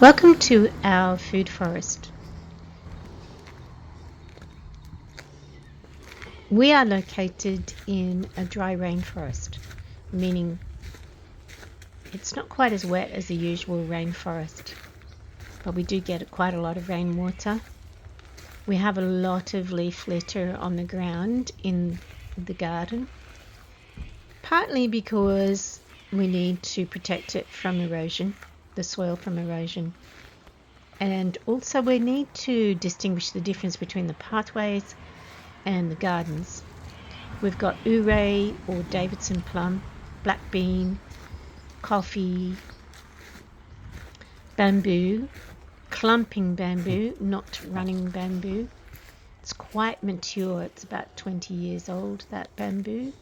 Welcome to our food forest. We are located in a dry rainforest, meaning it's not quite as wet as the usual rainforest, but we do get quite a lot of rainwater. We have a lot of leaf litter on the ground in the garden, partly because we need to protect it from erosion, the soil from erosion. And also we need to distinguish the difference between the pathways and the gardens. We've got Ouray or Davidson plum, black bean, coffee, bamboo, clumping bamboo, not running bamboo. It's quite mature. It's about 20 years old, that bamboo.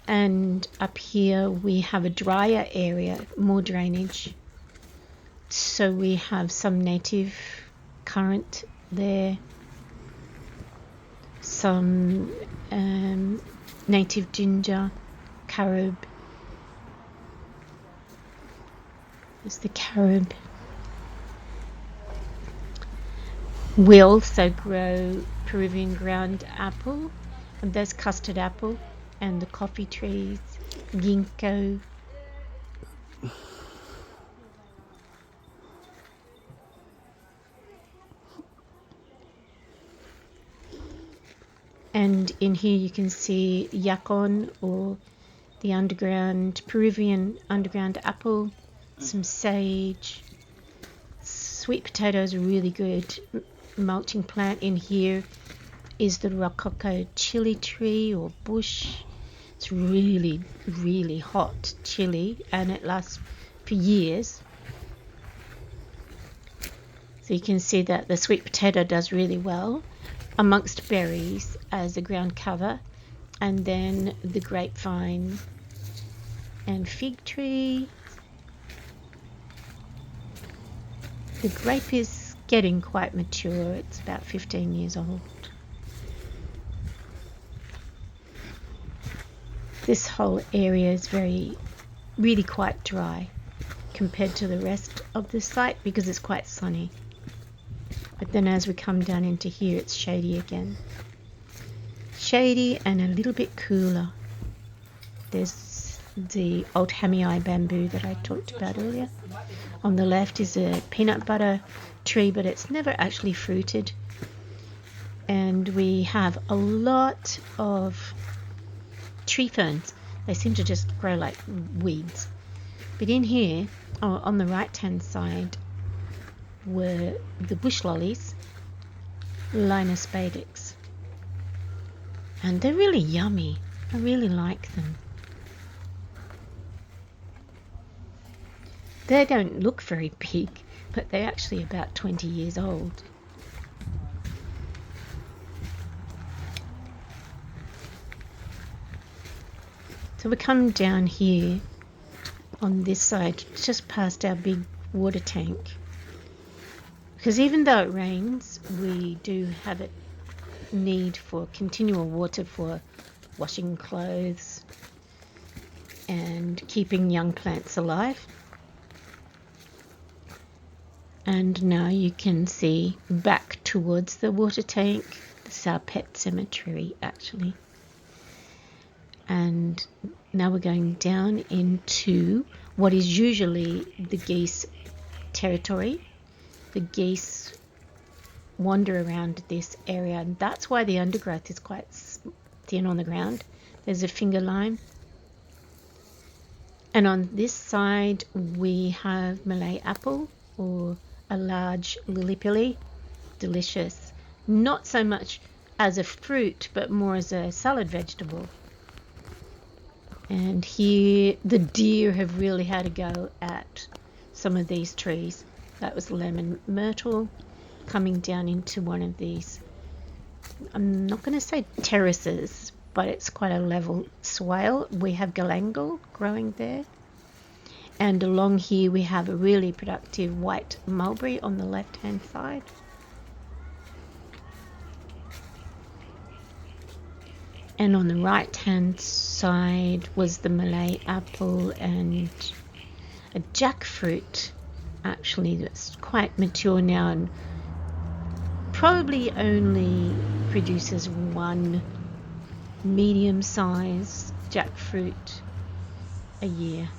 And up here we have a drier area, more drainage. So we have some native currant there, some native ginger, carob. There's the carob. We also grow Peruvian ground apple, and there's custard apple, and the coffee trees, ginkgo. And in here you can see yacon, or the underground Peruvian underground apple, some sage. Sweet potatoes are really good mulching plant. In here is the rococo chili tree or bush. It's really, really hot chili, and it lasts for years. So you can see that the sweet potato does really well amongst berries as a ground cover, and then the grapevine and fig tree. The grape is getting quite mature. It's about 15 years old. This whole area is really quite dry compared to the rest of the site because it's quite sunny. But then as we come down into here, it's shady again. Shady and a little bit cooler. There's the old hamii bamboo that I talked about earlier. On the left is a peanut butter tree, but it's never actually fruited. And we have a lot of tree ferns. They seem to just grow like weeds. But in here, on the right-hand side, were the bush lollies, Linus baedex. And they're really yummy. I really like them. They don't look very big, but they're actually about 20 years old. So we come down here on this side, just past our big water tank. Because even though it rains, we do have a need for continual water for washing clothes and keeping young plants alive. And now you can see back towards the water tank. This is our pet cemetery, actually. And now we're going down into what is usually the geese territory. The geese wander around this area, and that's why the undergrowth is quite thin on the ground. There's a finger lime. And on this side we have Malay apple, or a large lily pilly. Delicious. Not so much as a fruit, but more as a salad vegetable. And here the deer have really had a go at some of these trees. That was lemon myrtle coming down into one of these, I'm not going to say terraces, but it's quite a level swale. We have galangal growing there. And along here we have a really productive white mulberry on the left-hand side. And on the right-hand side was the Malay apple and a jackfruit actually that's quite mature now and probably only produces one medium-sized jackfruit a year.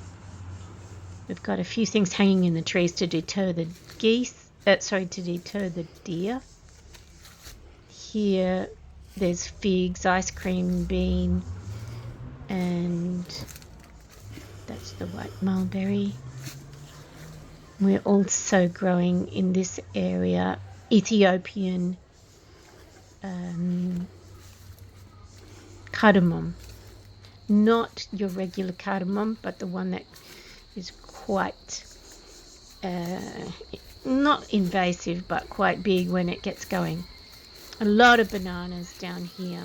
We've got a few things hanging in the trees to deter the deer. Here there's figs, ice cream bean, and that's the white mulberry. We're also growing in this area Ethiopian cardamom. Not your regular cardamom, but the one that is quite not invasive, but quite big when it gets going. A lot of bananas down here.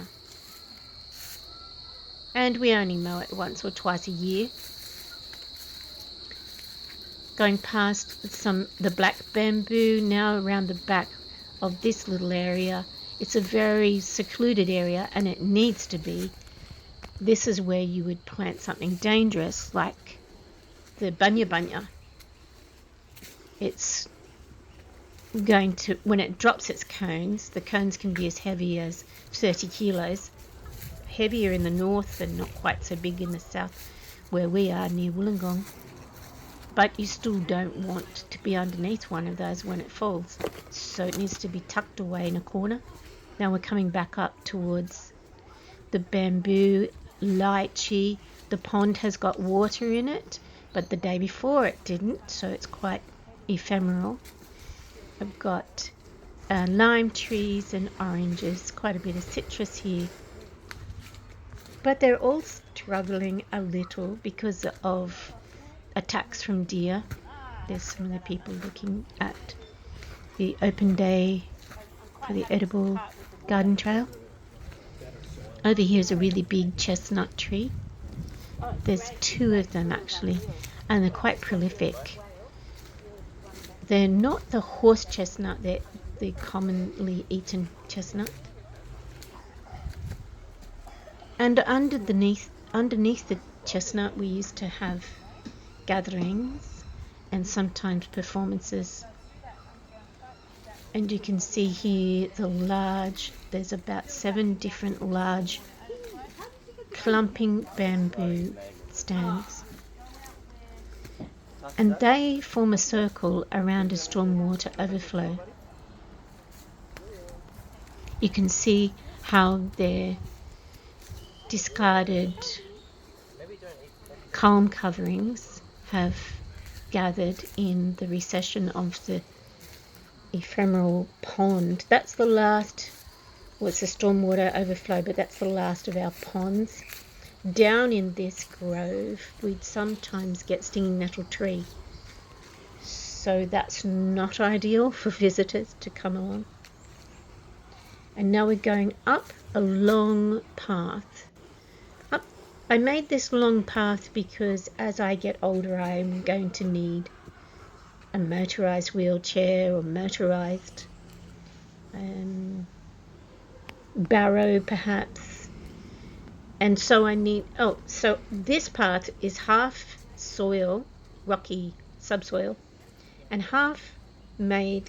And we only mow it once or twice a year. Going past the black bamboo now around the back of this little area. It's a very secluded area, and it needs to be. This is where you would plant something dangerous like the bunya. It's going to, when it drops its cones, the cones can be as heavy as 30 kilos. Heavier in the north and not quite so big in the south where we are near Wollongong. But you still don't want to be underneath one of those when it falls. So it needs to be tucked away in a corner. Now we're coming back up towards the bamboo, lychee. The pond has got water in it, but the day before it didn't, so it's quite ephemeral. I've got lime trees and oranges, quite a bit of citrus here. But they're all struggling a little because of attacks from deer. There's some of the people looking at the open day for the edible garden trail. Over here is a really big chestnut tree. There's 2 of them actually, and they're quite prolific. They're not the horse chestnut, they're the commonly eaten chestnut. And underneath the chestnut we used to have gatherings and sometimes performances. And you can see here there's about 7 different large clumping bamboo stands. And they form a circle around a stormwater overflow. You can see how their discarded calm coverings have gathered in the recession of the ephemeral pond. That's the last, well, it's a stormwater overflow, but that's the last of our ponds. Down in this grove, we'd sometimes get stinging nettle tree. So that's not ideal for visitors to come along. And now we're going up a long path. I made this long path because as I get older, I'm going to need a motorized wheelchair or motorized barrow perhaps. And so I need, so this path is half soil, rocky subsoil, and half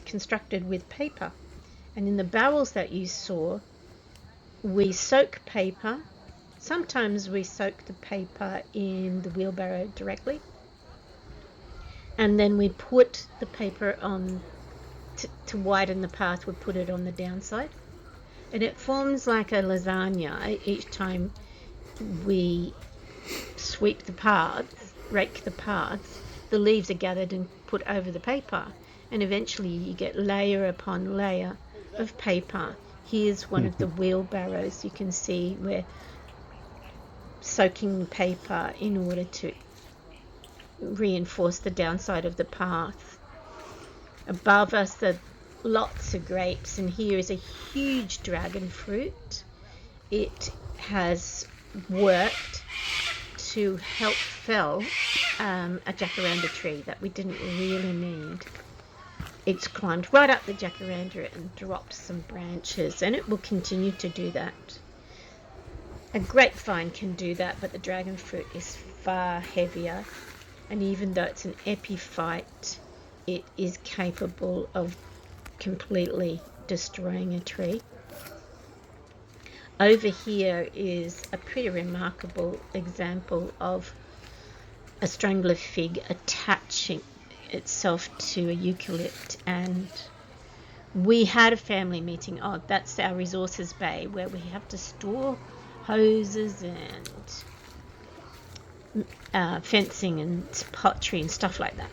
constructed with paper. And in the barrels that you saw, we soak paper. Sometimes we soak the paper in the wheelbarrow directly. And then we put the paper on, to widen the path, we put it on the downside. And it forms like a lasagna each time we sweep the paths, rake the paths. The leaves are gathered and put over the paper. And eventually you get layer upon layer of paper. Here's one of the wheelbarrows. You can see we're soaking paper in order to reinforce the downside of the path. Above us are lots of grapes, and here is a huge dragon fruit. It has worked to help fell a jacaranda tree that we didn't really need. It's climbed right up the jacaranda and dropped some branches, and it will continue to do that. A grapevine can do that, but the dragon fruit is far heavier, and even though it's an epiphyte, it is capable of completely destroying a tree. Over here is a pretty remarkable example of a strangler fig attaching itself to a eucalypt. And we had a family meeting. Oh, that's our resources bay where we have to store hoses and fencing and pottery and stuff like that.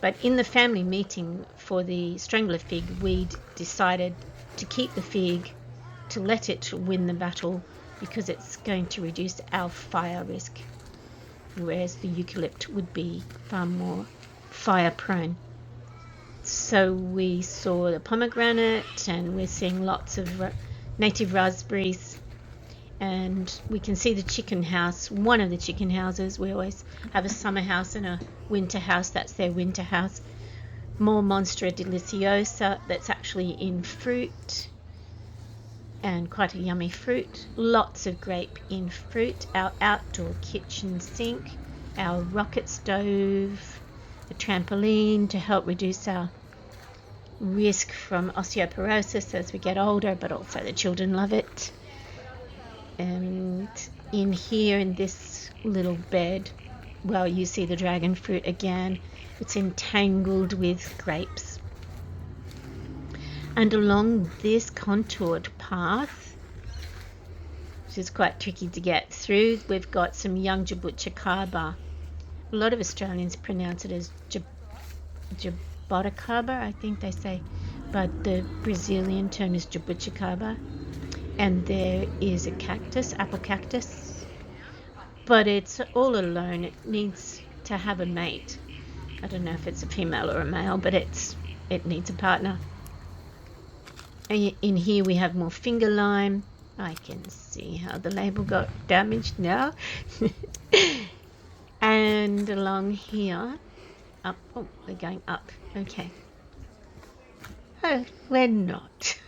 But in the family meeting for the strangler fig, we decided to keep the fig, to let it win the battle, because it's going to reduce our fire risk, whereas the eucalypt would be far more fire prone. So we saw the pomegranate, and we're seeing lots of native raspberries, and we can see the chicken house, one of the chicken houses. We always have a summer house and a winter house. That's their winter house. More Monstera deliciosa that's actually in fruit, and quite a yummy fruit. Lots of grape in fruit. Our outdoor kitchen sink, our rocket stove, a trampoline to help reduce our risk from osteoporosis as we get older, but also the children love it. And in here, in this little bed, well, you see the dragon fruit again. It's entangled with grapes. And along this contoured path, which is quite tricky to get through, we've got some young jabuticaba. A lot of Australians pronounce it as jaboticaba, I think they say, but the Brazilian term is jabuticaba. And there is a cactus, apple cactus, but it's all alone. It needs to have a mate. I don't know if it's a female or a male, but it needs a partner. In here we have more finger lime. I can see how the label got damaged now. And along here, up. Oh, we're going up. Okay. Oh, we're not.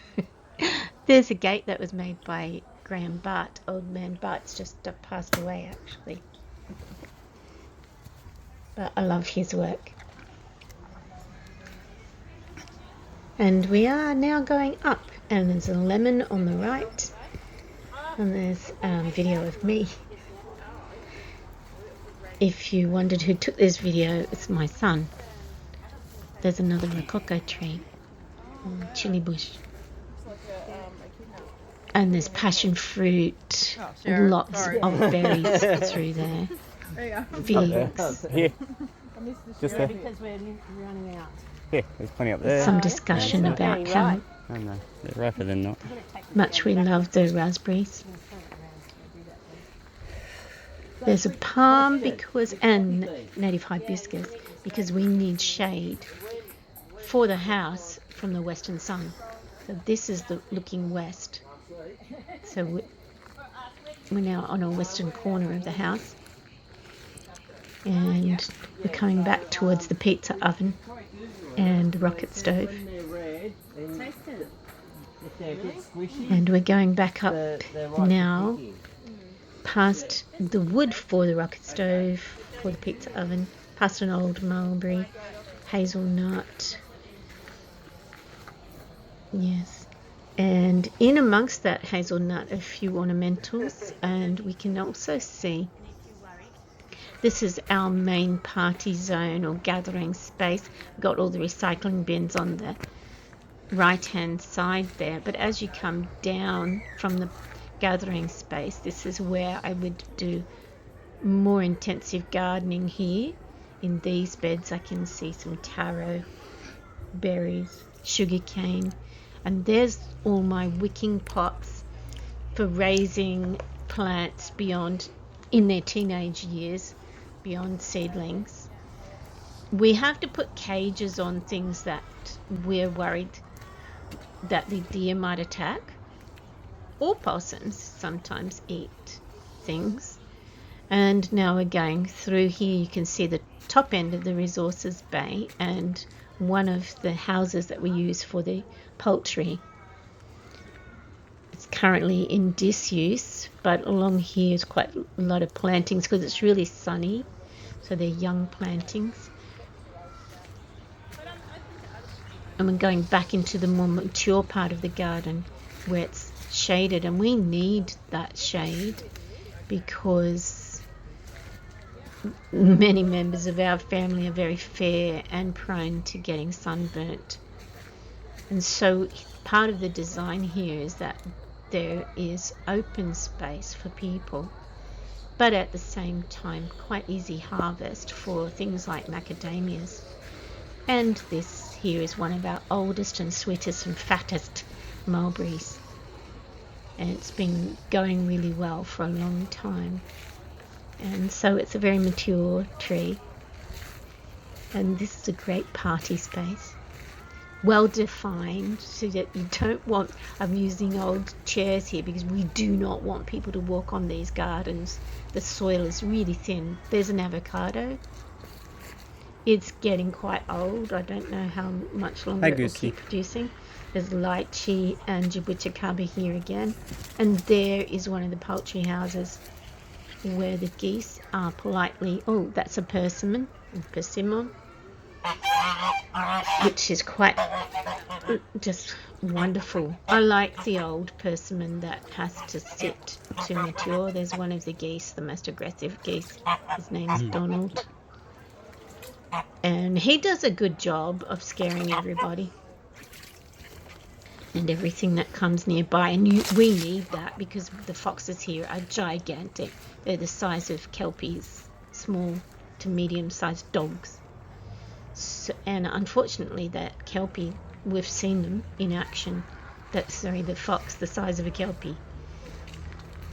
There's a gate that was made by Graham Bart. Old man Bart's just passed away, actually. But I love his work. And we are now going up, and there's a lemon on the right, and there's a video of me. If you wondered who took this video, it's my son. There's another rococo tree, chili bush. And there's passion fruit, lots of berries through there. Figs. Here. Just there. Because we're running out. Yeah, there's plenty up there. Some discussion about how Oh no, they're riper than not. much we love the raspberries. There's a palm and native hibiscus because we need shade for the house from the western sun. So this is the looking west. So we're now on a western corner of the house, and we're coming back towards the pizza oven and the rocket stove. And we're going back up now past the wood for the rocket stove, for the pizza oven, past an old mulberry, hazelnut. Yes. And in amongst that hazelnut, a few ornamentals, and we can also see this is our main party zone or gathering space. We've got all the recycling bins on the right hand side there, but as you come down from the gathering space, this is where I would do more intensive gardening here. In these beds I can see some taro, berries, sugarcane, and there's all my wicking pots for raising plants beyond, in their teenage years, beyond seedlings. We have to put cages on things that we're worried that the deer might attack, or possums sometimes eat things. And now we're going through here. You can see the top end of the resources bay and one of the houses that we use for the poultry. It's currently in disuse, but along here is quite a lot of plantings because it's really sunny, so they're young plantings. and we're going back into the more mature part of the garden where it's shaded, and we need that shade because many members of our family are very fair and prone to getting sunburnt. And so part of the design here is that there is open space for people, but at the same time quite easy harvest for things like macadamias. And this here is one of our oldest and sweetest and fattest mulberries, and it's been going really well for a long time, and so it's a very mature tree. And this is a great party space, well defined, so that you don't want, I'm using old chairs here because we do not want people to walk on these gardens. The soil is really thin. There's an avocado. It's getting quite old. I don't know how much longer it will keep producing. There's lychee and jabuticaba here again. And there is one of the poultry houses where the geese are politely, oh, that's a persimmon, which is quite just wonderful. I like the old persimmon that has to sit to mature. There's one of the geese, the most aggressive geese. His name's Donald. And he does a good job of scaring everybody and everything that comes nearby. And we need that because the foxes here are gigantic. They're the size of kelpies, small to medium-sized dogs. So, and unfortunately, that kelpie, we've seen them in action. The fox, the size of a kelpie,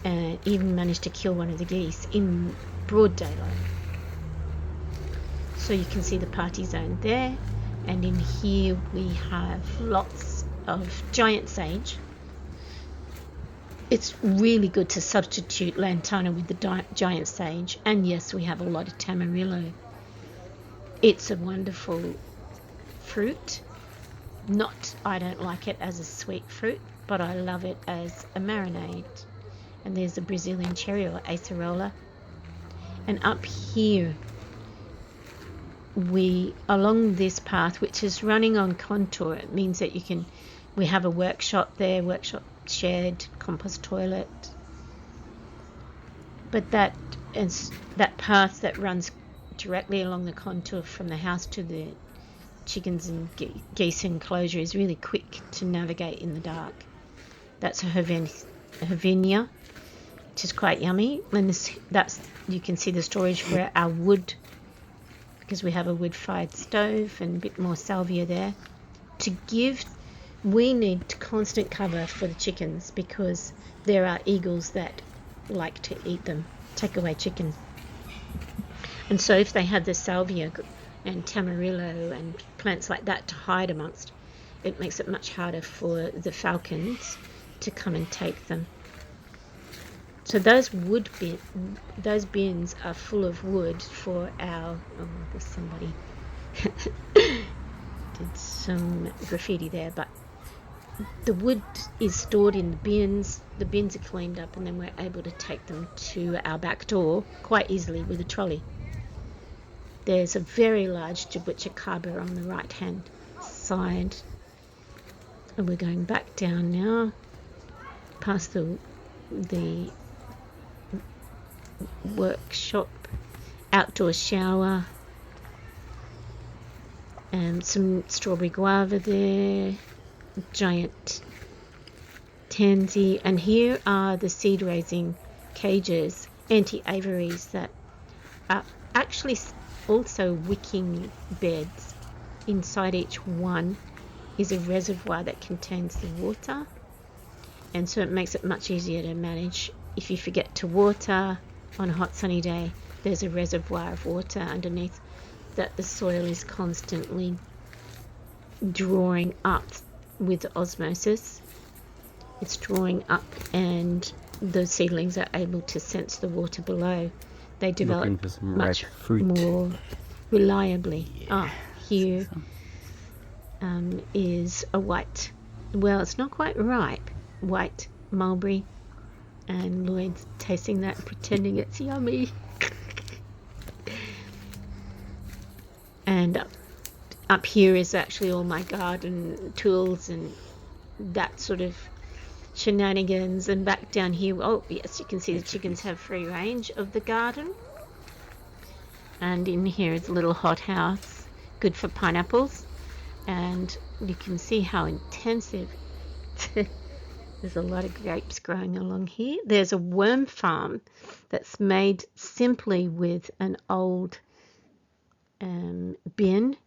even managed to kill one of the geese in broad daylight. So you can see the party zone there, and in here we have lots of giant sage. It's really good to substitute lantana with the giant sage, and yes, we have a lot of tamarillo. It's a wonderful fruit. I don't like it as a sweet fruit, but I love it as a marinade. And there's a Brazilian cherry or acerola. And up here, along this path, which is running on contour, it means that we have a workshop there, workshop shed, compost toilet. But that path that runs directly along the contour from the house to the chickens and geese enclosure is really quick to navigate in the dark. That's a Hervinia, which is quite yummy. And you can see the storage for our wood, because we have a wood-fired stove and a bit more salvia there. We need constant cover for the chickens because there are eagles that like to eat them, take away chicken. And so if they had the salvia and tamarillo and plants like that to hide amongst, it makes it much harder for the falcons to come and take them. So those bins are full of wood for there's somebody did some graffiti there, but the wood is stored in the bins. The bins are cleaned up, and then we're able to take them to our back door quite easily with a trolley. There's a very large jabuticaba on the right hand side, and we're going back down now past the workshop, outdoor shower, and some strawberry guava there, giant tansy. And here are the seed raising cages, anti-aviaries, that are actually also wicking beds. Inside each one is a reservoir that contains the water, and so it makes it much easier to manage. If you forget to water on a hot sunny day, there's a reservoir of water underneath that the soil is constantly drawing up with osmosis. It's drawing up, and the seedlings are able to sense the water below. They develop much more reliably. Yeah. Here is a white, well, it's not quite ripe, white mulberry, and Lloyd's tasting that and pretending it's yummy. And up here is actually all my garden tools and that sort of shenanigans. And back down here, oh yes, you can see the chickens have free range of the garden. And in here is a little hothouse, good for pineapples. And you can see how intensive. There's a lot of grapes growing along here. There's a worm farm that's made simply with an old bin,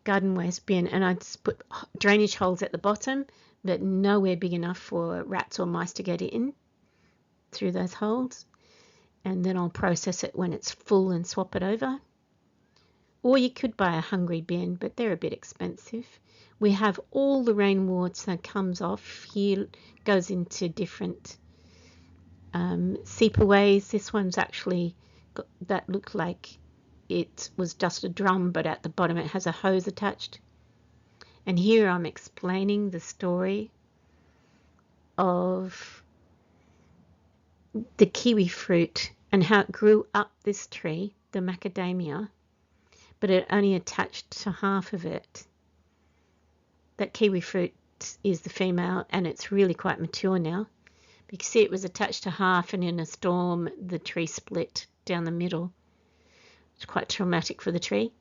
garden waste bin, and I just put drainage holes at the bottom, but nowhere big enough for rats or mice to get in through those holes. And then I'll process it when it's full and swap it over. Or you could buy a hungry bin, but they're a bit expensive. We have all the rainwater that comes off here, goes into different seepaways. This one's actually got, that looked like it was just a drum, but at the bottom it has a hose attached. And here I'm explaining the story of the kiwi fruit and how it grew up this tree, the macadamia, but it only attached to half of it. That kiwi fruit is the female, and it's really quite mature now. You can see it was attached to half, and in a storm the tree split down the middle. It's quite traumatic for the tree.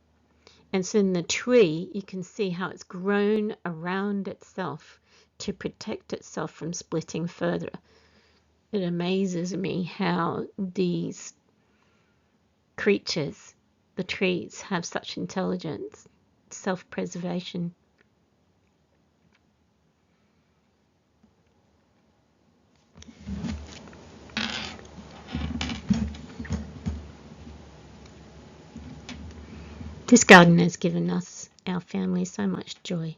And so in the tree you can see how it's grown around itself to protect itself from splitting further. It amazes me how these creatures, the trees, have such intelligence, self-preservation. This garden has given us, our family, so much joy.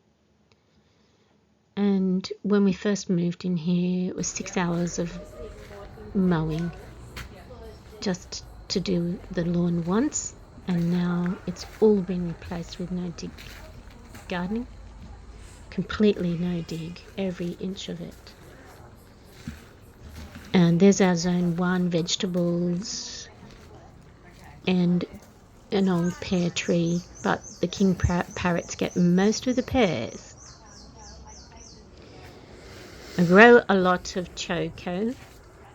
And when we first moved in here, it was 6 hours of mowing just to do the lawn once, and now it's all been replaced with no dig gardening. Completely no dig, every inch of it. And there's our zone 1 vegetables and an old pear tree, but the king parrots get most of the pears. I grow a lot of choco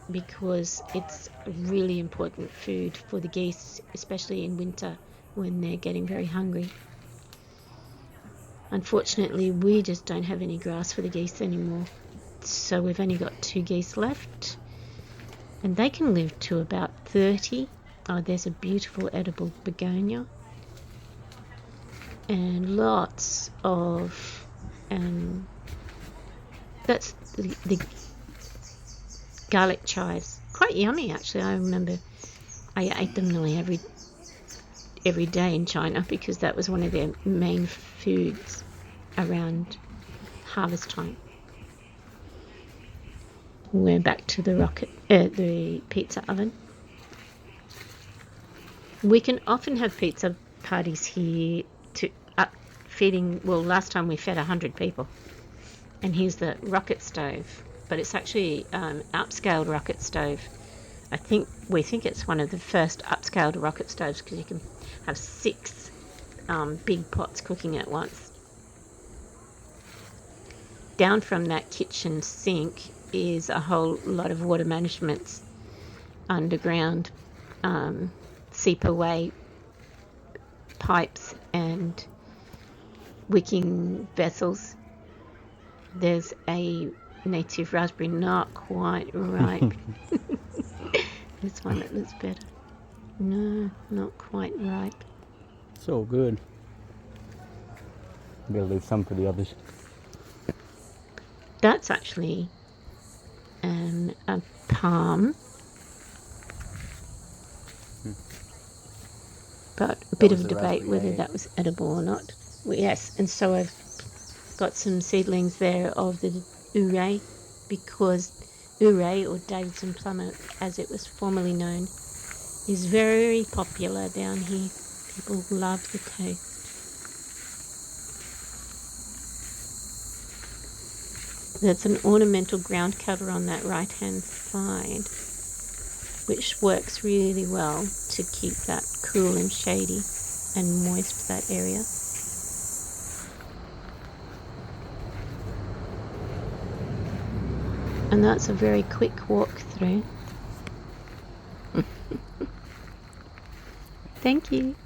because it's a really important food for the geese, especially in winter when they're getting very hungry. Unfortunately, we just don't have any grass for the geese anymore, so we've only got 2 geese left, and they can live to about 30. Oh, there's a beautiful edible begonia, and lots of that's the garlic chives. Quite yummy, actually. I remember I ate them nearly every day in China because that was one of their main foods around harvest time. We're back to the pizza oven. We can often have pizza parties here to feeding. Well, last time we fed 100 people. And here's the rocket stove, but it's actually upscaled rocket stove. We think it's one of the first upscaled rocket stoves because you can have 6 big pots cooking at once. Down from that kitchen sink is a whole lot of water management underground seepaway pipes and wicking vessels. There's a native raspberry, not quite ripe. This one that looks better. No, not quite ripe. It's all good. I'm going to leave some for the others. That's actually a palm. But a bit of a debate whether that was edible or not. Well, yes, and so I've got some seedlings there of the Ouray, because Ouray, or Davidson plum as it was formerly known, is very popular down here. People love the taste. There's an ornamental ground cover on that right hand side, which works really well to keep that cool and shady and moist, that area. And that's a very quick walk through. Thank you.